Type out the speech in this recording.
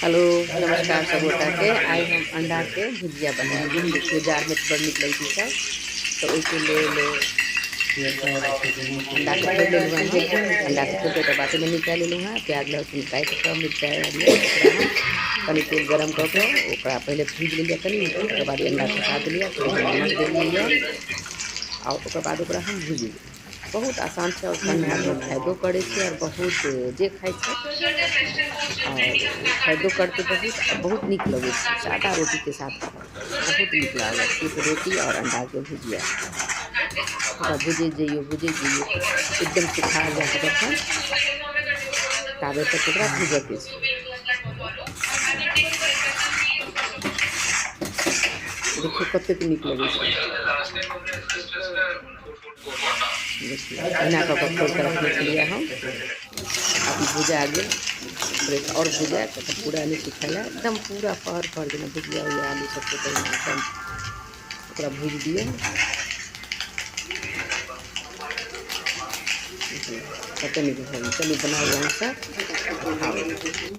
Hello नमस्कार सब गोटा के आज हम अंडा के भुजिया बनाएंगे। देखिए जार में तो बड़ निक लगी सब तो उसके ले अंडा के फोड़ ले लूँ। अंडा के फोड़ के बाटे में निकाल लूँ। प्याज लहसुन काट के मिर्चाई तनी तेल गरम करके पहले भूज लिया तनी उसके बाद अंडा खसा दिलिया नमक दे दिलिया और बाद हम भूज बहुत आसान से और ठंडा में फायदो करे और बहुत जे खाए और फायदो करते बहुत निक लगे सादा रोटी के साथ बहुत निक लगे सिर्फ रोटी और अंडा के भुजिया भुजे जाइए एकदम सुखा जाए जखन ताबे तक भूजे के देखिए कतेक निक लगे एना खोल कर रख लिया हम अभी भुजा गए और भुजा पूरा नहीं सुखल एकदम पूरा फहर फहर देना भुजिया हुआ आलू सबको एकदम भूज दिए कते नहीं चलिए बनाओ यहाँ से।